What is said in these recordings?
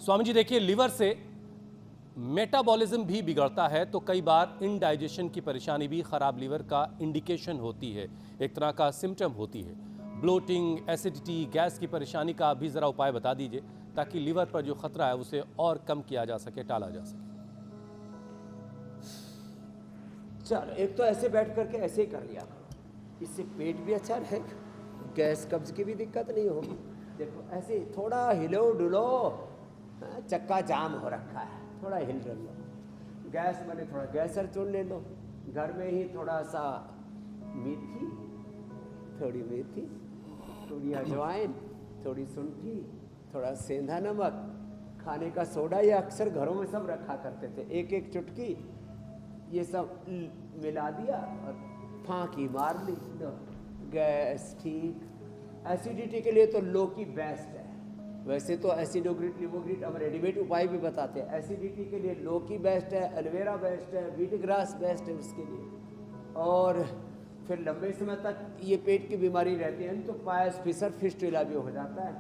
स्वामी जी देखिए, लिवर से मेटाबॉलिज्म भी बिगड़ता है तो कई बार इनडाइजेशन की परेशानी भी खराब लिवर का इंडिकेशन होती है, एक तरह का सिम्टम होती है। ब्लोटिंग, एसिडिटी, गैस की परेशानी का भी ज़रा उपाय बता दीजिए ताकि लिवर पर जो खतरा है उसे और कम किया जा सके, टाला जा सके। चलो, एक तो ऐसे बैठ करके ऐसे ही कर लिया करो, इससे पेट भी अच्छा रहेगा, गैस कब्ज की भी दिक्कत नहीं होगी। देखो ऐसे थोड़ा हिलो डुलो, चक्का जाम हो रखा है, थोड़ा हिल लो। गैस बने थोड़ा गैसर चुन ले लो, घर में ही थोड़ा सा मेथी, थोड़ी अजवाइन, थोड़ी सुंठी, थोड़ा सेंधा नमक, खाने का सोडा, ये अक्सर घरों में सब रखा करते थे, एक एक चुटकी ये सब मिला दिया और फांकी मार ली, गैस ठीक। एसिडिटी के लिए तो लौकी बेस्ट है, वैसे तो एसिडोग्रिट लिवोग्रिट अब रेडीमेड उपाय भी बताते हैं। एसिडिटी के लिए लौकी बेस्ट है, एलोवेरा बेस्ट है, व्हीट ग्रास बेस्ट है उसके लिए। और फिर लंबे समय तक ये पेट की बीमारी रहती है तो पायस फिसर फिस्टुला भी हो जाता है,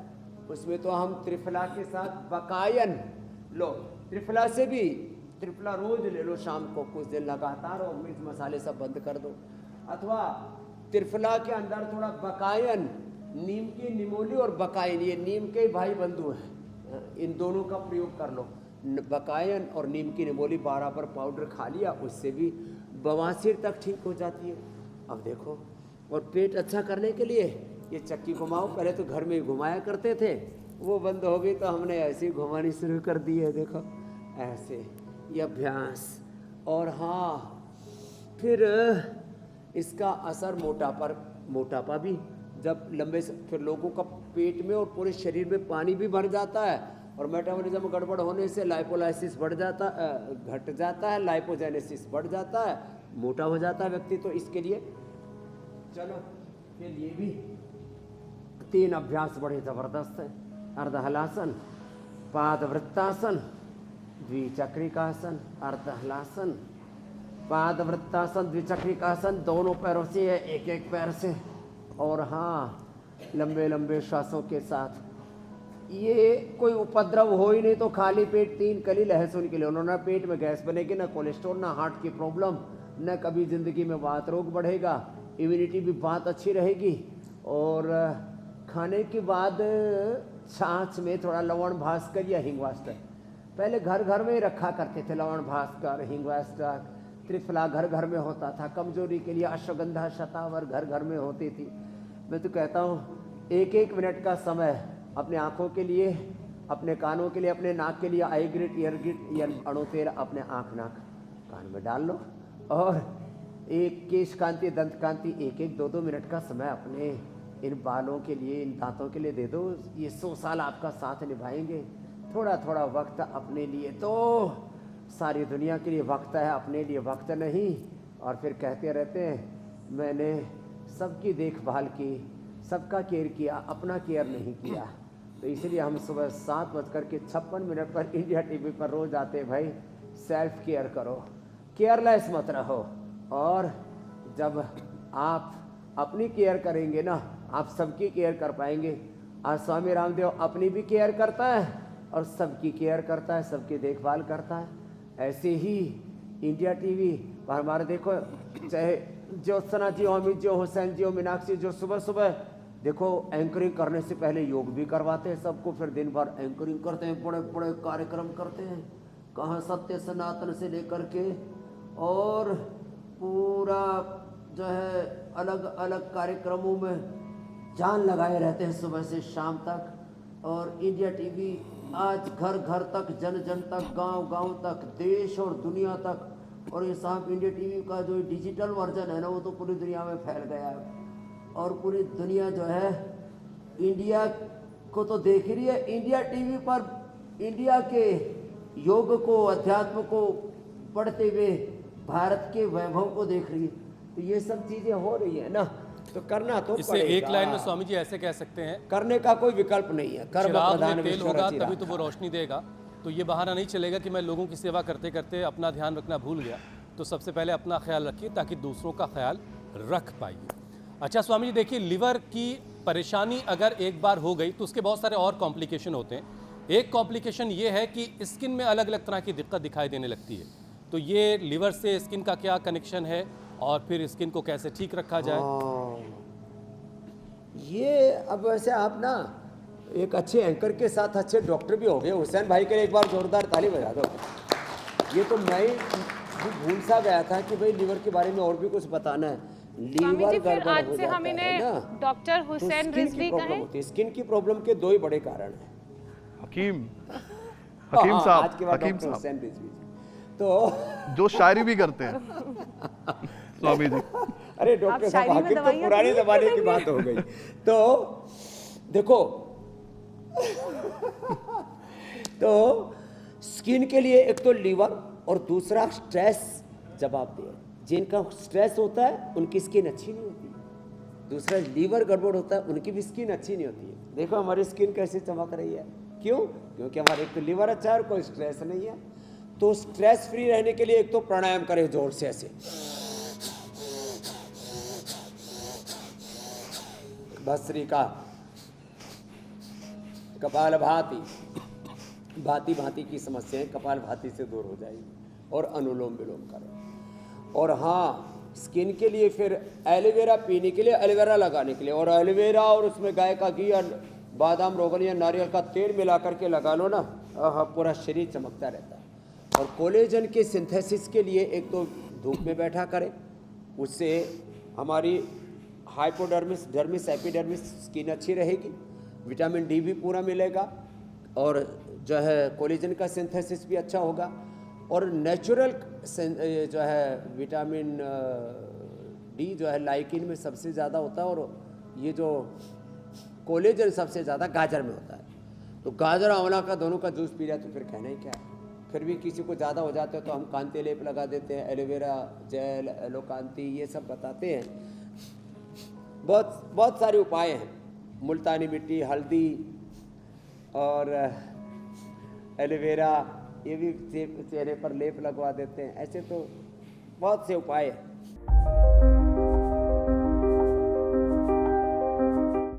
उसमें तो हम त्रिफला के साथ बकायन लो, त्रिफला से भी त्रिफला रोज ले लो शाम को कुछ दिन लगातार, और मिर्च मसाले सब बंद कर दो। अथवा त्रिफला के अंदर थोड़ा बकायन, नीम की निमोली और बकायन, ये नीम के भाई बंधु हैं, इन दोनों का प्रयोग कर लो। बकायन और नीम की निमोली बराबर पाउडर खा लिया, उससे भी बवासीर तक ठीक हो जाती है। अब देखो, और पेट अच्छा करने के लिए ये चक्की घुमाओ, पहले तो घर में ही घुमाया करते थे, वो बंद हो गई तो हमने ऐसे ही घुमानी शुरू कर दी है। देखो ऐसे ये अभ्यास। और हाँ, फिर इसका असर मोटापा भी जब लंबे से, फिर लोगों का पेट में और पूरे शरीर में पानी भी भर जाता है, और मेटाबॉलिज्म गड़बड़ होने से लाइपोलाइसिस घट जाता है, लाइपोजेनेसिस बढ़ जाता है, मोटा हो जाता है व्यक्ति। तो इसके लिए चलो फिर ये भी 3 अभ्यास बड़े ज़बरदस्त हैं। अर्धहलासन, पादवृत्तासन, द्विचक्रिकासन। अर्धहलासन, पादवृत्तासन, द्विचक्रिकासन, दोनों पैरों से है, एक एक पैर से। और हाँ, लंबे लंबे श्वासों के साथ। ये कोई उपद्रव हो ही नहीं तो खाली पेट 3 कली लहसुन के लिए, उन्होंने पेट में गैस बनेगी, ना कोलेस्ट्रॉल, ना हार्ट की प्रॉब्लम, न कभी ज़िंदगी में वात रोग बढ़ेगा, इम्यूनिटी भी बहुत अच्छी रहेगी। और खाने के बाद छाछ में थोड़ा लवण भास्कर या हिंगवाष्टक, पहले घर घर में ही रखा करते थे, लवण भास्कर, हिंगवाष्टक, त्रिफला घर घर में होता था। कमजोरी के लिए अश्वगंधा, शतावर घर घर में होती थी। मैं तो कहता हूँ 1-1 मिनट का समय अपने आँखों के लिए, अपने कानों के लिए, अपने नाक के लिए आई ग्रिट, ईयर ग्रिट या अणु तेल अपने आँख नाक कान में डाल लो, और एक केश कांति, दंत कांति 1-1, 2-2 मिनट का समय अपने इन बालों के लिए, इन दांतों के लिए दे दो। ये 100 साल आपका साथ निभाएंगे। थोड़ा थोड़ा वक्त अपने लिए, तो सारी दुनिया के लिए वक्त है, अपने लिए वक्त नहीं। और फिर कहते रहते हैं मैंने सबकी देखभाल की, सबका केयर किया, अपना केयर नहीं किया। तो इसलिए हम सुबह 7:56 पर इंडिया टीवी पर रोज आते हैं, भाई सेल्फ केयर करो, केयरलेस मत रहो। और जब आप अपनी केयर करेंगे ना, आप सबकी केयर कर पाएंगे। आज स्वामी रामदेव अपनी भी केयर करता है और सबकी केयर करता है, सबकी देखभाल करता है। ऐसे ही इंडिया टीवी पर हमारे देखो, चाहे ज्योत्सना जी हो, अमित जी हो, हुसैन जी हो, मीनाक्षी जो सुबह सुबह देखो एंकरिंग करने से पहले योग भी करवाते हैं सबको, फिर दिन भर एंकरिंग करते हैं, बड़े बड़े कार्यक्रम करते हैं, कहाँ सत्य सनातन से लेकर के, और पूरा जो है अलग अलग कार्यक्रमों में जान लगाए रहते हैं सुबह से शाम तक। और इंडिया टीवी आज घर घर तक, जन जन तक, गांव गांव तक, देश और दुनिया तक। और ये साहब इंडिया टीवी का जो डिजिटल वर्जन है ना, वो तो पूरी दुनिया में फैल गया है, और पूरी दुनिया जो है इंडिया को तो देख ही रही है। इंडिया टीवी पर इंडिया के योग को, अध्यात्म को पढ़ते हुए भारत के वैभव को देख रही है। तो ये सब चीजें हो रही है ना, तो करना तो इससे पड़ेगा। एक लाइन में स्वामी जी ऐसे कह सकते हैं, करने का कोई विकल्प नहीं है। कर्म चिराग प्रधान में तेल विश्व होगा रचिरा। तभी तो वो रोशनी देगा। तो ये बहाना नहीं चलेगा कि मैं लोगों की सेवा करते करते अपना ध्यान रखना भूल गया। तो सबसे पहले अपना ख्याल रखिए ताकि दूसरों का ख्याल रख पाइए। अच्छा स्वामी जी देखिए, लिवर की परेशानी अगर एक बार हो गई तो उसके बहुत सारे और कॉम्प्लिकेशन होते हैं। एक कॉम्प्लिकेशन ये है कि स्किन में अलग अलग तरह की दिक्कत दिखाई देने लगती है। तो ये लिवर से स्किन का क्या कनेक्शन है और फिर स्किन को कैसे ठीक रखा जाए? ये अब वैसे आप ना एक अच्छे एंकर के साथ अच्छे डॉक्टर भी हो गए। हुसैन भाई के लिए एक बार जोरदार ताली बजा दो। ये तो मैं भी भूल सा गया था कि भाई लिवर के बारे में और भी कुछ बताना है। स्वामी लीवर जी, फिर गड़बड़ आज हो से जाता हम है इन्हें ना, डॉक्टर तो हुसैन स्किन की रिजवी प्रॉब्लम कहें। होती है। स्किन की प्रॉब्लम के दो ही बड़े कारण हैं। हकीम हाँ, साहब, आज के बाद हकीम डॉक्टर साहब हुसैन रिजवी तो जो शायरी भी करते हैं स्वामी जी। अरे डॉक्टर साहब, शायरी में हकीम तो दवाइयाँ पुराने तो नहीं जमाने की देंगे। बात हो गई। तो देखो तो स्किन के लिए एक तो लीवर और दूसरा स्ट्रेस जवाब दे। जिनका स्ट्रेस होता है उनकी स्किन अच्छी नहीं होती। दूसरा लीवर गड़बड़ होता है, उनकी भी स्किन अच्छी नहीं होती है। देखो हमारी स्किन कैसे चमक रही है, क्यों? क्योंकि हमारे एक तो लीवर अच्छा है और कोई स्ट्रेस नहीं है। तो स्ट्रेस फ्री रहने के लिए एक तो प्राणायाम करें जोर से ऐसे, भस्त्रिका, कपाल भाती, भांति भांति की समस्याएं कपाल भाती से दूर हो जाएगी। और अनुलोम विलोम करें। और हाँ, स्किन के लिए फिर एलोवेरा पीने के लिए, एलोवेरा लगाने के लिए, और एलोवेरा और उसमें गाय का घी या बादाम रोगन या नारियल का तेल मिला करके लगा लो ना, पूरा शरीर चमकता रहता है। और कोलेजन के सिंथेसिस के लिए एक तो धूप में बैठा करें, उससे हमारी हाइपोडर्मिस, डर्मिस, एपिडर्मिस स्किन अच्छी रहेगी, विटामिन डी भी पूरा मिलेगा, और जो है कोलेजन का सिंथेसिस भी अच्छा होगा। और नेचुरल जो है विटामिन डी जो है लाइकिन में सबसे ज़्यादा होता है, और ये जो कोलेजन सबसे ज़्यादा गाजर में होता है। तो गाजर आंवला का दोनों का जूस पी जाए तो फिर कहना ही क्या है। फिर भी किसी को ज़्यादा हो जाता है तो हम कांति लेप लगा देते हैं, एलोवेरा जेल, एलोकांति, ये सब बताते हैं। बहुत सारे उपाय हैं, मुल्तानी मिट्टी, हल्दी और एलोवेरा, ये भी चेहरे पर लेप लगवा देते हैं। ऐसे तो बहुत से उपाय हैं।